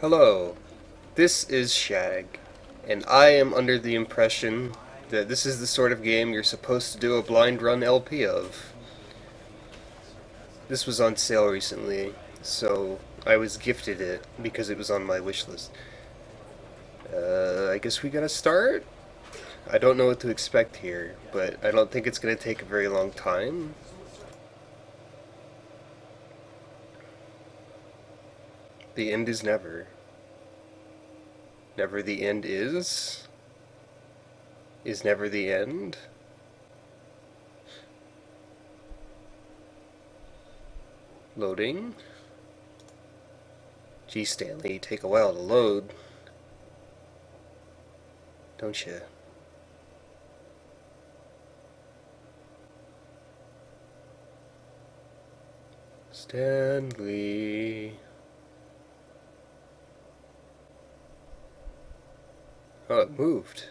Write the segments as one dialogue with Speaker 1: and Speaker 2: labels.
Speaker 1: Hello, this is Shag, and I am under the impression that this is the sort of game you're supposed to do a blind run LP of. This was on sale recently, so I was gifted it because it was on my wish list. I guess we gotta start? I don't know what to expect here, but I don't think it's gonna take a very long time. The end is never. Never the end is? Is never the end? Loading. Gee, Stanley, take a while to load. Don't you? Stanley. Oh, it moved.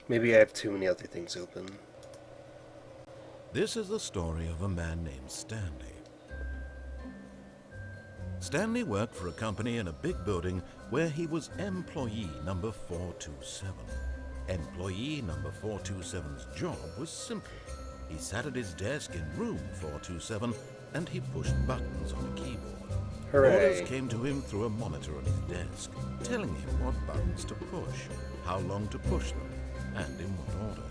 Speaker 1: Maybe I have too many other things open.
Speaker 2: This is the story of a man named Stanley. Stanley worked for a company in a big building where he was employee number 427. Employee number 427's job was simple. He sat at his desk in room 427 and he pushed buttons on a keyboard.
Speaker 1: Hooray.
Speaker 2: Orders came to him through a monitor on his desk, telling him what buttons to push, how long to push them, and in what order.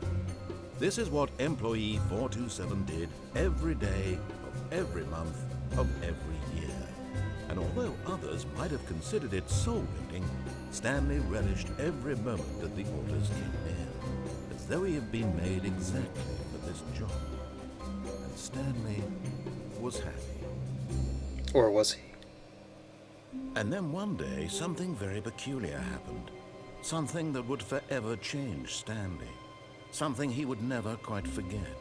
Speaker 2: This is what employee 427 did every day of every month of every year. And although others might have considered it soul-winning, Stanley relished every moment that the orders came in, as though he had been made exactly for this job. And Stanley was happy.
Speaker 1: Or was he?
Speaker 2: And then one day, something very peculiar happened. Something that would forever change Stanley. Something he would never quite forget.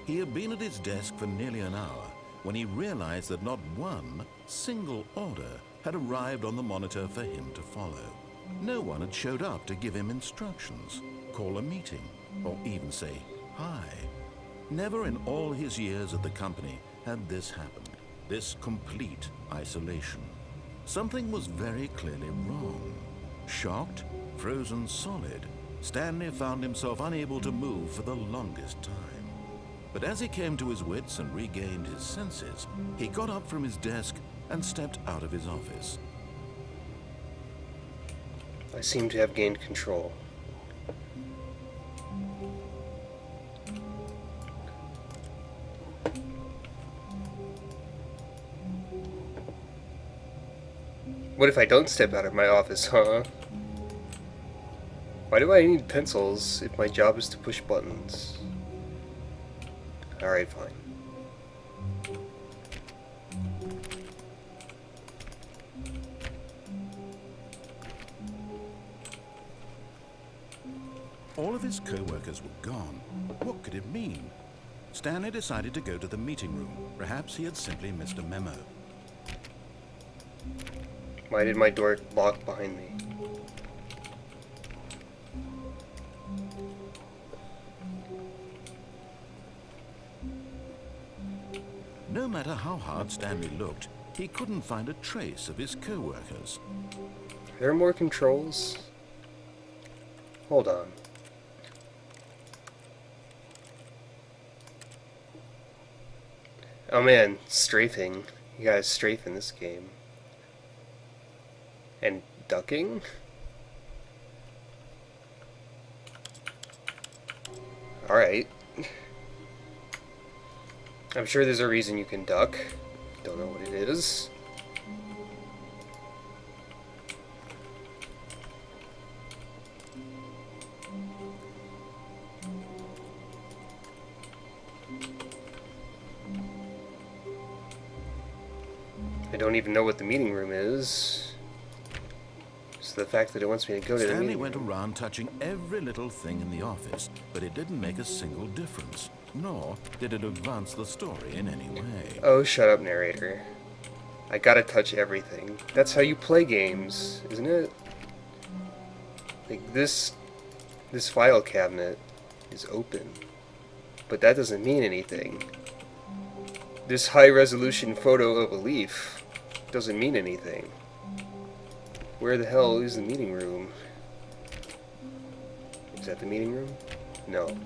Speaker 2: He had been at his desk for nearly an hour when he realized that not one single order had arrived on the monitor for him to follow. No one had showed up to give him instructions, call a meeting, or even say hi. Never in all his years at the company had this happened, this complete isolation. Something was very clearly wrong. Shocked, frozen solid, Stanley found himself unable to move for the longest time. But as he came to his wits and regained his senses, he got up from his desk and stepped out of his office.
Speaker 1: I seem to have gained control. What if I don't step out of my office, huh? Why do I need pencils if my job is to push buttons? Alright, fine.
Speaker 2: All of his co-workers were gone. What could it mean? Stanley decided to go to the meeting room. Perhaps he had simply missed a memo.
Speaker 1: Why did my door lock behind me?
Speaker 2: No matter how hard Stanley looked, he couldn't find a trace of his co-workers.
Speaker 1: Are there more controls? Hold on. Oh man, strafing. You guys strafe in this game. And ducking? Alright. I'm sure there's a reason you can duck. Don't know what it is. I don't even know what the meeting room is. So the fact that it wants me to go to the
Speaker 2: Stanley
Speaker 1: meeting
Speaker 2: went
Speaker 1: room.
Speaker 2: around touching every little thing in the office, but it didn't make a single difference, nor did it advance the story in any way.
Speaker 1: Oh, shut up, narrator. I gotta touch everything. That's how you play games, isn't it? Like this file cabinet is open. but that doesn't mean anything. This high-resolution photo of a leaf doesn't mean anything. Where the hell is the meeting room? Is that the meeting room? No.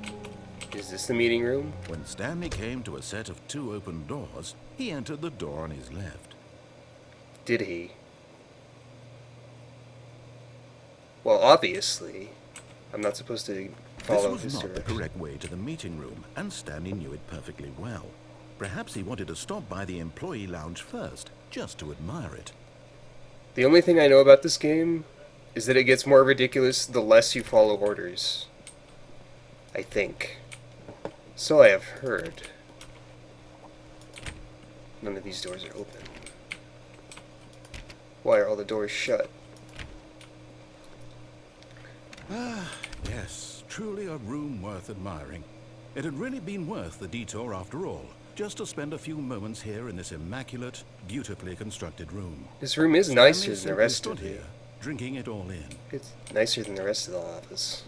Speaker 1: Is this the meeting room?
Speaker 2: When Stanley came to a set of 2 open doors, he entered the door on his left.
Speaker 1: Did he? Well, obviously. I'm not supposed to follow
Speaker 2: This
Speaker 1: his
Speaker 2: was not the
Speaker 1: directions.
Speaker 2: correct way to the meeting room, and Stanley knew it perfectly well. Perhaps he wanted to stop by the employee lounge first, just to admire it.
Speaker 1: The only thing I know about this game is that it gets more ridiculous the less you follow orders. I think. So I have heard. None of these doors are open. Why are all the doors shut?
Speaker 2: Ah, yes, truly a room worth admiring. It had really been worth the detour after all, just to spend a few moments here in this immaculate, beautifully constructed room.
Speaker 1: This room is nicer
Speaker 2: Stanley
Speaker 1: than the rest
Speaker 2: simply
Speaker 1: of
Speaker 2: stood
Speaker 1: it.
Speaker 2: here, drinking it all in.
Speaker 1: It's nicer than the rest of the office.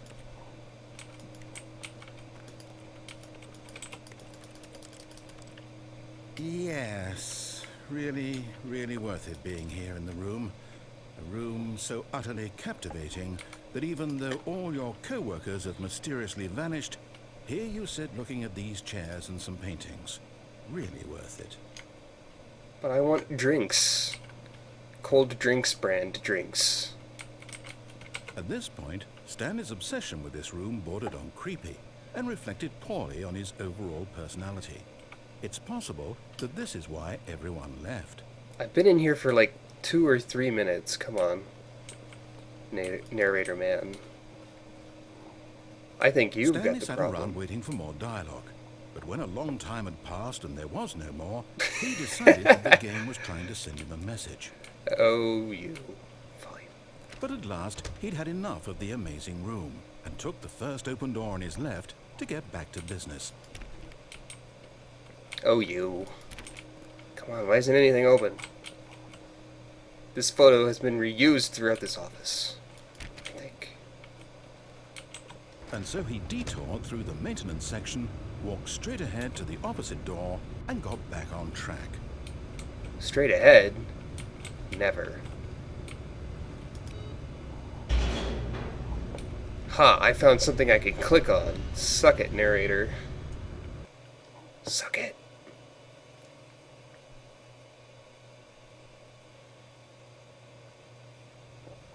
Speaker 2: Yes, really, really worth it being here in the room. A room so utterly captivating that even though all your co-workers have mysteriously vanished, here you sit looking at these chairs and some paintings. Really worth it.
Speaker 1: But I want drinks. Cold drinks brand drinks.
Speaker 2: At this point, Stanley's obsession with this room bordered on creepy and reflected poorly on his overall personality. It's possible that this is why everyone left.
Speaker 1: I've been in here for like 2 or 3 minutes. Come on. Narrator man. I think you've
Speaker 2: Stanley
Speaker 1: got the
Speaker 2: sat
Speaker 1: problem.
Speaker 2: around waiting for more dialogue. But when a long time had passed and there was no more, he decided that the game was trying to send him a message.
Speaker 1: Oh, you. Fine.
Speaker 2: But at last, he'd had enough of the amazing room and took the first open door on his left to get back to business.
Speaker 1: Oh, you. Come on, why isn't anything open? This photo has been reused throughout this office. I think.
Speaker 2: And so he detoured through the maintenance section, walked straight ahead to the opposite door, and got back on track.
Speaker 1: Straight ahead? Never. Ha, I found something I could click on. Suck it, narrator. Suck it.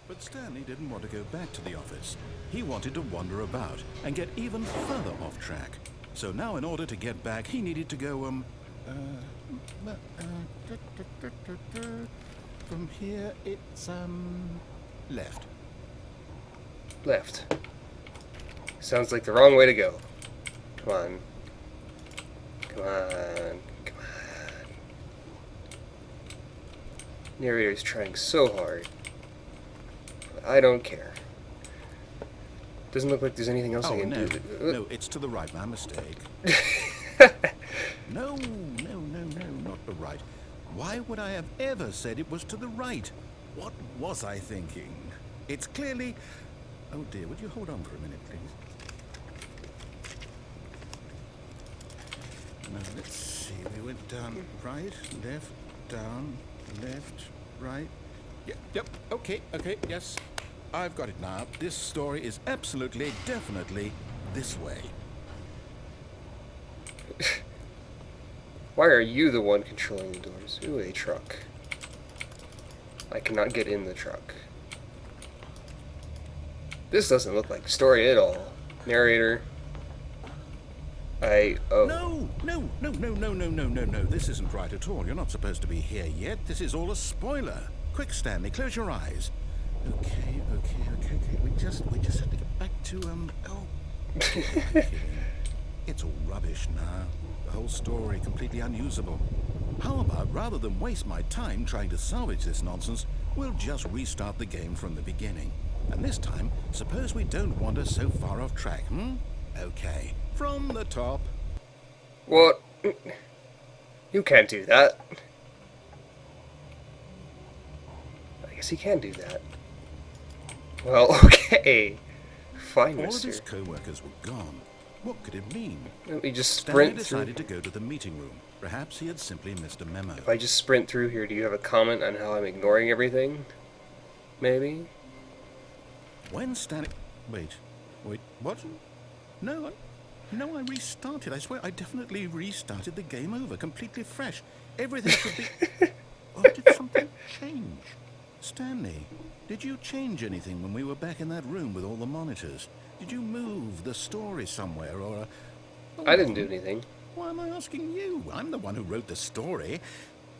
Speaker 2: But Stanley didn't want to go back to the office. He wanted to wander about and get even further off track. So now in order to get back, he needed to go, from here it's, left.
Speaker 1: Left. Sounds like the wrong way to go. Come on. Come on. Come on. Narrator's trying so hard. I don't care. Doesn't look like there's anything else I
Speaker 2: Oh,
Speaker 1: can
Speaker 2: no,
Speaker 1: do.
Speaker 2: no, it's to the right, my mistake. No, not the right. Why would I have ever said it was to the right? What was I thinking? It's clearly... Oh dear, would you hold on for a minute, please? Now, let's see, we went down right, left, down, left, right. Yep, okay, yes. I've got it now. This story is absolutely, definitely this way.
Speaker 1: Why are you the one controlling the doors? Ooh, a truck. I cannot get in the truck. This doesn't look like a story at all. Narrator.
Speaker 2: No. This isn't right at all. You're not supposed to be here yet. This is all a spoiler. Quick, Stanley, close your eyes. Okay. We just have to get back to, It's all rubbish now. The whole story completely unusable. How about, rather than waste my time trying to salvage this nonsense, we'll just restart the game from the beginning. And this time, suppose we don't wander so far off track, Okay, from the top.
Speaker 1: What? You can't do that. I guess he can do that. Well, okay. Fine,
Speaker 2: All of
Speaker 1: mister.
Speaker 2: his co-workers were gone. What could it mean?
Speaker 1: Let me just
Speaker 2: Stanley
Speaker 1: sprint through.
Speaker 2: decided to go to the meeting room. Perhaps he had simply missed a memo.
Speaker 1: If I just sprint through here, do you have a comment on how I'm ignoring everything? Maybe?
Speaker 2: When Stanley... Wait, what? No, I restarted. I swear I definitely restarted the game over, completely fresh. Everything should be... Oh, did something change? Stanley, did you change anything when we were back in that room with all the monitors? Did you move the story somewhere, or...
Speaker 1: I didn't do anything.
Speaker 2: Why am I asking you? I'm the one who wrote the story. It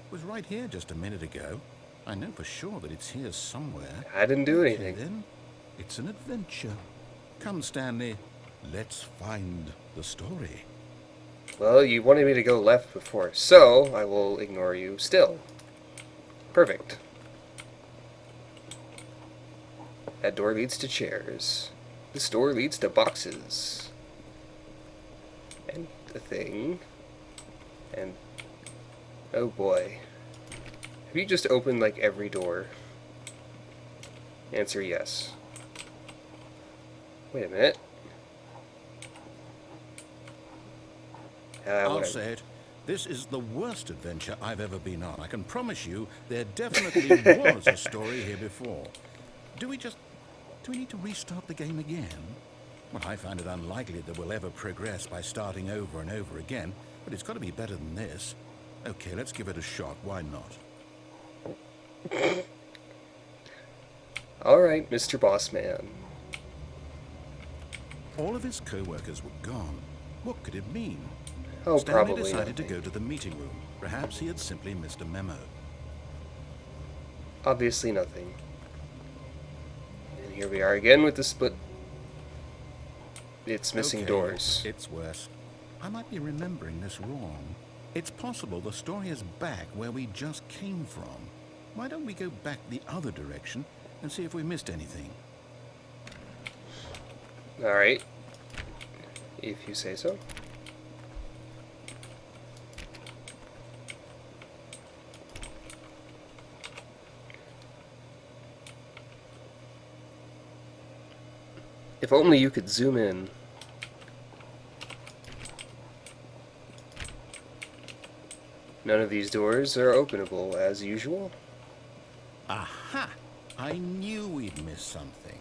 Speaker 2: was right here just a minute ago. I know for sure that it's here somewhere.
Speaker 1: I didn't do
Speaker 2: Okay,
Speaker 1: anything.
Speaker 2: then. It's an adventure. Come, Stanley. Let's find the story.
Speaker 1: Well, you wanted me to go left before, so I will ignore you still. Perfect. That door leads to chairs. This door leads to boxes. And a thing. And... oh boy. Have you just opened, like, every door? Answer yes. Wait a minute.
Speaker 2: I'll
Speaker 1: Whatever.
Speaker 2: say it. This is the worst adventure I've ever been on. I can promise you there definitely was a story here before. Do we need to restart the game again? Well, I find it unlikely that we'll ever progress by starting over and over again, but it's got to be better than this. Okay, let's give it a shot. Why not?
Speaker 1: Alright, Mr. Bossman.
Speaker 2: All of his co-workers were gone. What could it mean?
Speaker 1: Oh,
Speaker 2: Stanley
Speaker 1: probably
Speaker 2: decided to
Speaker 1: nothing.
Speaker 2: go to the meeting room. Perhaps he had simply missed a memo.
Speaker 1: Obviously nothing. And here we are again with the split. It's missing
Speaker 2: Okay,
Speaker 1: doors.
Speaker 2: It's worse. I might be remembering this wrong. It's possible the story is back where we just came from. Why don't we go back the other direction and see if we missed anything?
Speaker 1: Alright. If you say so. If only you could zoom in. None of these doors are openable as usual.
Speaker 2: Aha! I knew we'd missed something.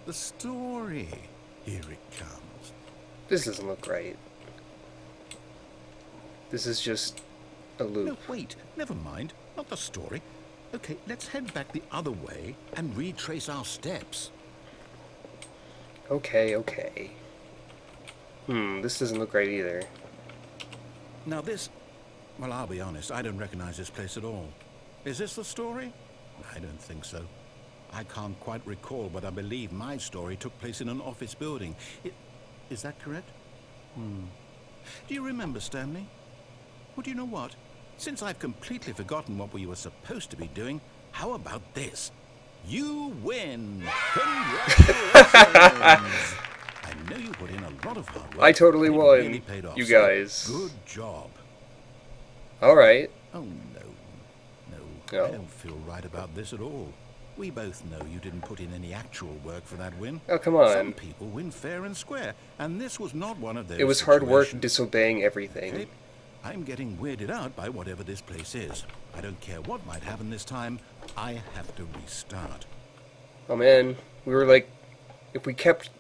Speaker 2: The story. Here it comes.
Speaker 1: This doesn't look right. This is just a loop.
Speaker 2: No, wait. Never mind. Not the story. Okay, let's head back the other way and retrace our steps.
Speaker 1: Okay. This doesn't look right either.
Speaker 2: Now this... well, I'll be honest. I don't recognize this place at all. Is this the story? I don't think so. I can't quite recall, but I believe my story took place in an office building. Is that correct? Do you remember, Stanley? Well, do you know what? Since I've completely forgotten what we were supposed to be doing, how about this? You win! Congratulations! I know you put in a lot of hard work.
Speaker 1: I totally
Speaker 2: and it
Speaker 1: won,
Speaker 2: really paid off,
Speaker 1: you
Speaker 2: so
Speaker 1: guys.
Speaker 2: good job.
Speaker 1: Alright.
Speaker 2: Oh, no.
Speaker 1: Oh.
Speaker 2: I don't feel right about this at all. We both know you didn't put in any actual work for that win.
Speaker 1: Oh, come on.
Speaker 2: Some people win fair and square, and this was not one of those
Speaker 1: It was hard work
Speaker 2: situations.
Speaker 1: disobeying everything.
Speaker 2: Okay, I'm getting weirded out by whatever this place is. I don't care what might happen this time. I have to restart.
Speaker 1: Oh man, we were like, if we kept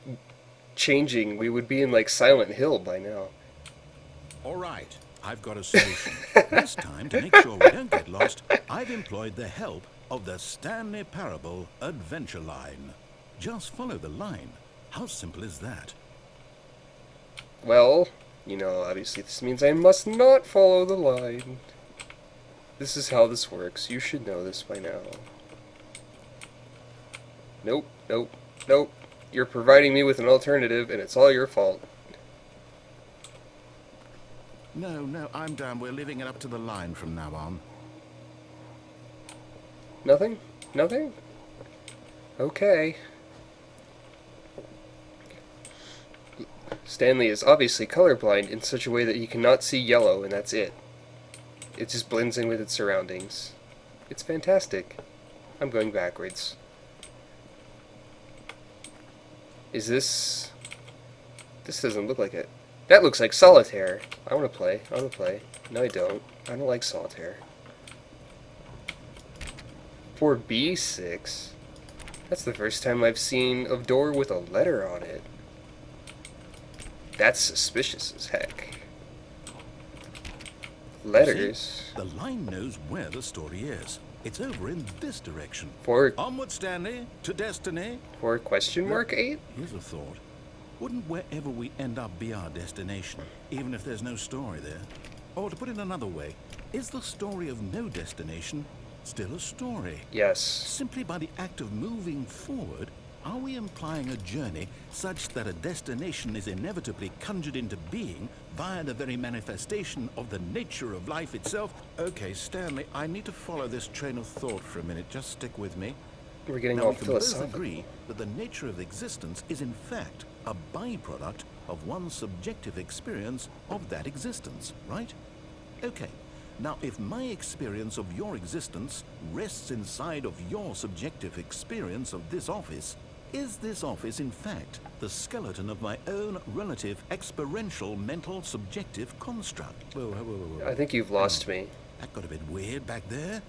Speaker 1: changing, we would be in like Silent Hill by now.
Speaker 2: All right, I've got a solution. This time, to make sure we don't get lost, I've employed the help of the Stanley Parable Adventure Line. Just follow the line. How simple is that?
Speaker 1: Well, you know, obviously this means I must not follow the line. This is how this works. You should know this by now. Nope. You're providing me with an alternative, and it's all your fault.
Speaker 2: No, I'm done. We're leaving it up to the line from now on.
Speaker 1: Nothing? Okay. Stanley is obviously colorblind in such a way that he cannot see yellow, and that's it. It just blends in with its surroundings. It's fantastic. I'm going backwards. Is this... This doesn't look like it. That looks like solitaire. I want to play. I want to play. No, I don't. I don't like solitaire. 4B6? That's the first time I've seen a door with a letter on it. That's suspicious as heck. Letters.
Speaker 2: See, the line knows where the story is. It's over in this direction.
Speaker 1: For
Speaker 2: Onward, Stanley, to destiny.
Speaker 1: question mark 8?
Speaker 2: Here's a thought. Wouldn't wherever we end up be our destination, even if there's no story there? Or to put it another way, is the story of no destination still a story?
Speaker 1: Yes.
Speaker 2: Simply by the act of moving forward, are we implying a journey such that a destination is inevitably conjured into being via the very manifestation of the nature of life itself? Okay, Stanley, I need to follow this train of thought for a minute. Just stick with me.
Speaker 1: We're getting
Speaker 2: Now,
Speaker 1: all
Speaker 2: we can both
Speaker 1: philosophical.
Speaker 2: agree that the nature of existence is in fact a byproduct of one's subjective experience of that existence, right? Okay. Now, if my experience of your existence rests inside of your subjective experience of this office, is this office, in fact, the skeleton of my own relative experiential mental subjective construct? Whoa.
Speaker 1: I think you've lost me.
Speaker 2: That got a bit weird back there.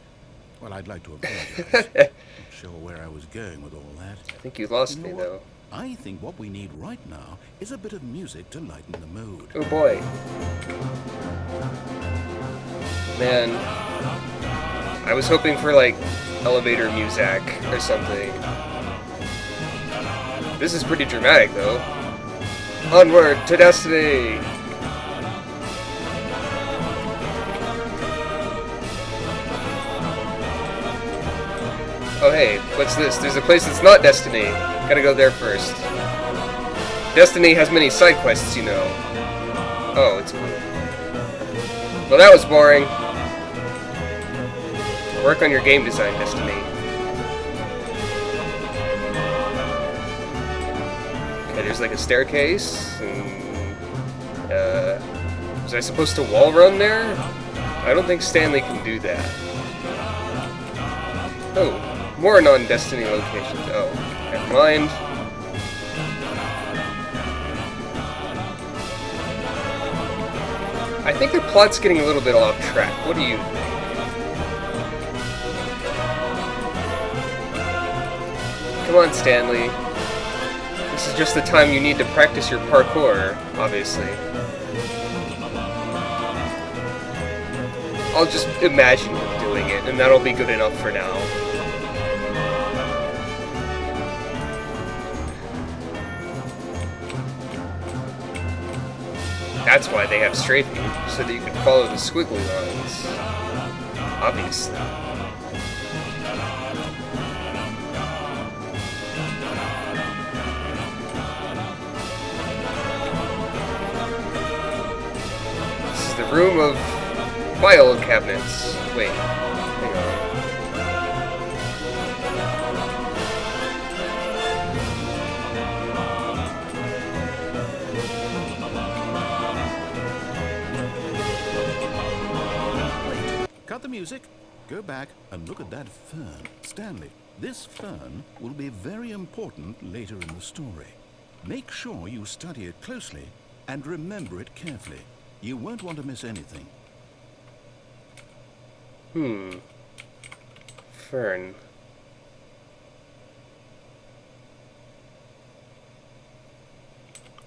Speaker 2: Well, I'd like to apologize. Not sure where I was going with all that.
Speaker 1: I think you lost
Speaker 2: You know
Speaker 1: me,
Speaker 2: what?
Speaker 1: though.
Speaker 2: I think what we need right now is a bit of music to lighten the mood.
Speaker 1: Oh boy. Man. I was hoping for, like, elevator music or something. This is pretty dramatic, though. Onward to destiny! Oh hey, what's this? There's a place that's not Destiny. Gotta go there first. Destiny has many side quests, you know. Oh, it's cool. Well, that was boring. Work on your game design, Destiny. Okay, there's like a staircase, and... was I supposed to wall run there? I don't think Stanley can do that. Oh. More non-Destiny locations. Oh, never mind. I think the plot's getting a little bit off track. What do you think? Come on, Stanley. This is just the time you need to practice your parkour, obviously. I'll just imagine you doing it, and that'll be good enough for now. That's why they have strafing, so that you can follow the squiggly lines. Obviously. This is the room of file cabinets. Wait, hang on.
Speaker 2: Cut the music, go back and look at that fern. Stanley, this fern will be very important later in the story. Make sure you study it closely and remember it carefully. You won't want to miss anything.
Speaker 1: Fern.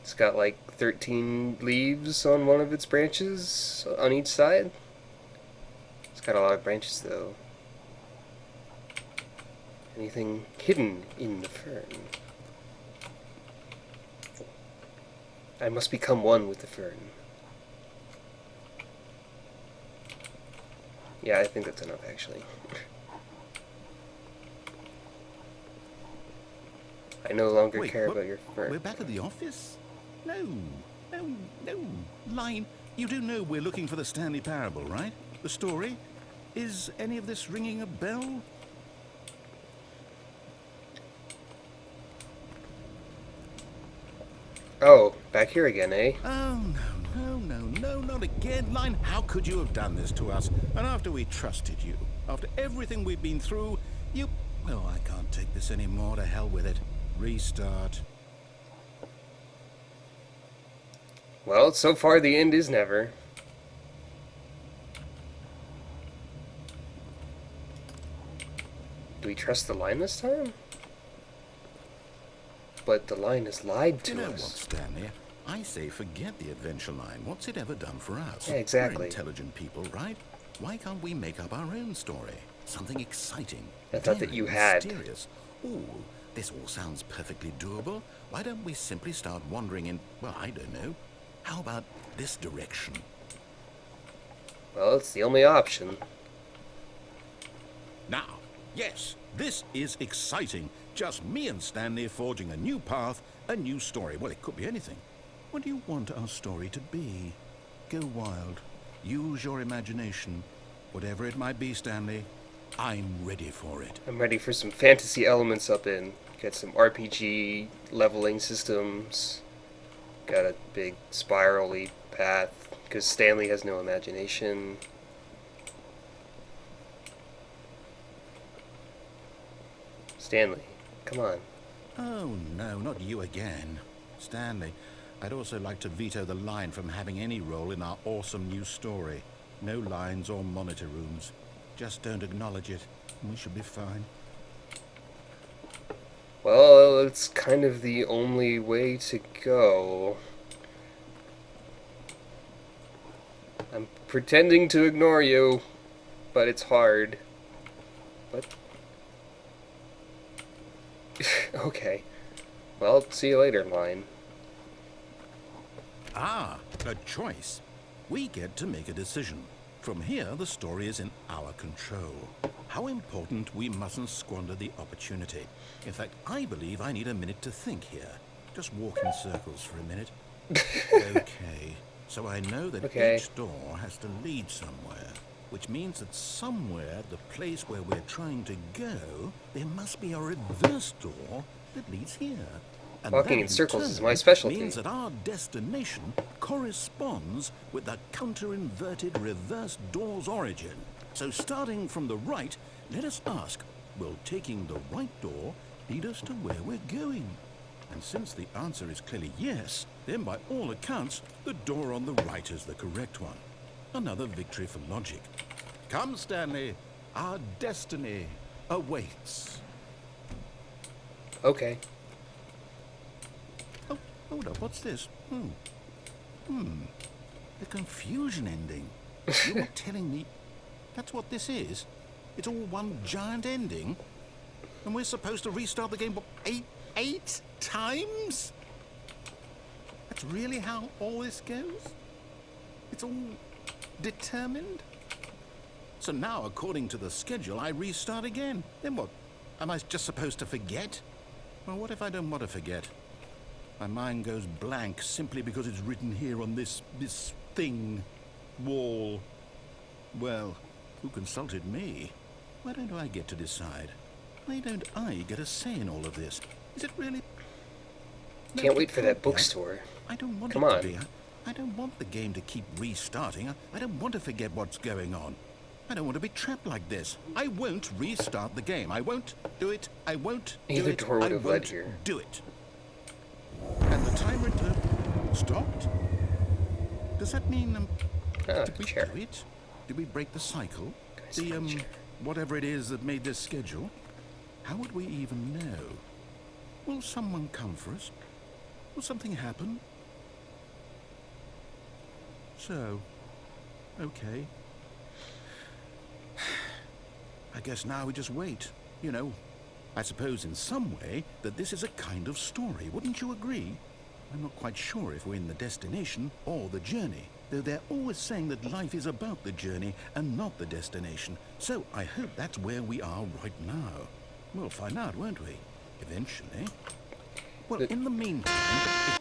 Speaker 1: It's got like 13 leaves on one of its branches on each side. It's got a lot of branches, though. Anything hidden in the fern? I must become one with the fern. Yeah, I think that's enough, actually. I no longer care about your fern.
Speaker 2: We're back at the office? No. Line, you do know we're looking for the Stanley Parable, right? The story? Is any of this ringing a bell?
Speaker 1: Oh, back here again, eh?
Speaker 2: Oh, no, not again. Line, how could you have done this to us? And after we trusted you, after everything we've been through, you... Oh, I can't take this anymore. To hell with it. Restart.
Speaker 1: Well, so far the end is never. Do we trust the line this time? But the line has lied
Speaker 2: You
Speaker 1: to
Speaker 2: know what,
Speaker 1: us.
Speaker 2: Stanley? I say forget the adventure line. What's it ever done for us?
Speaker 1: Yeah, exactly.
Speaker 2: We're intelligent people, right? Why can't we make up our own story? Something exciting.
Speaker 1: I thought that
Speaker 2: daring,
Speaker 1: you had.
Speaker 2: mysterious. Ooh, this all sounds perfectly doable. Why don't we simply start wandering in, well, I don't know. How about this direction?
Speaker 1: Well, it's the only option.
Speaker 2: Now, yes, this is exciting. Just me and Stanley forging a new path, a new story. Well, it could be anything. What do you want our story to be? Go wild. Use your imagination. Whatever it might be, Stanley, I'm ready for it.
Speaker 1: I'm ready for some fantasy elements up in. Got some RPG leveling systems. Got a big spirally path, because Stanley has no imagination. Stanley, come on.
Speaker 2: Oh, no, not you again. Stanley, I'd also like to veto the line from having any role in our awesome new story. No lines or monitor rooms. Just don't acknowledge it. We should be fine.
Speaker 1: Well, it's kind of the only way to go. I'm pretending to ignore you, but it's hard. What? Okay. Well, see you later, line.
Speaker 2: Ah, a choice. We get to make a decision. From here, the story is in our control. How important, we mustn't squander the opportunity. In fact, I believe I need a minute to think here. Just walk in circles for a minute. Okay, so I know that each door has to lead somewhere, which means that somewhere at the place where we're trying to go, there must be a reverse door that leads here. And
Speaker 1: Walking
Speaker 2: that
Speaker 1: in circles
Speaker 2: turn
Speaker 1: is my specialty.
Speaker 2: means that our destination corresponds with the counter-inverted reverse door's origin. So starting from the right, let us ask, will taking the right door lead us to where we're going? And since the answer is clearly yes, then by all accounts, the door on the right is the correct one. Another victory for logic. Come, Stanley, our destiny awaits.
Speaker 1: Okay.
Speaker 2: Oh, hold up, what's this? The confusion ending. You're telling me that's what this is? It's all one giant ending? And we're supposed to restart the game eight times? That's really how all this goes? It's all determined? So now, according to the schedule, I restart again. Then what? Am I just supposed to forget? Well, what if I don't want to forget? My mind goes blank simply because it's written here on this thing, wall. Well, who consulted me? Why don't I get to decide? Why don't I get a say in all of this? Is it really?
Speaker 1: Can't wait for that bookstore.
Speaker 2: I don't want
Speaker 1: Come
Speaker 2: it
Speaker 1: on.
Speaker 2: to be. I don't want the game to keep restarting. I don't want to forget what's going on. I don't want to be trapped like this. I won't restart the game. I won't do it. I won't do
Speaker 1: Either
Speaker 2: it.
Speaker 1: door would
Speaker 2: I
Speaker 1: have led
Speaker 2: won't
Speaker 1: here.
Speaker 2: do it. And the timer stopped? Does that mean did we
Speaker 1: chair.
Speaker 2: do it? Did we break the cycle?
Speaker 1: Guys,
Speaker 2: The
Speaker 1: chair.
Speaker 2: whatever it is that made this schedule? How would we even know? Will someone come for us? Will something happen? So, okay. I guess now we just wait. You know, I suppose in some way that this is a kind of story. Wouldn't you agree? I'm not quite sure if we're in the destination or the journey, though they're always saying that life is about the journey and not the destination. So I hope that's where we are right now. We'll find out, won't we? Eventually. Well, in the meantime, if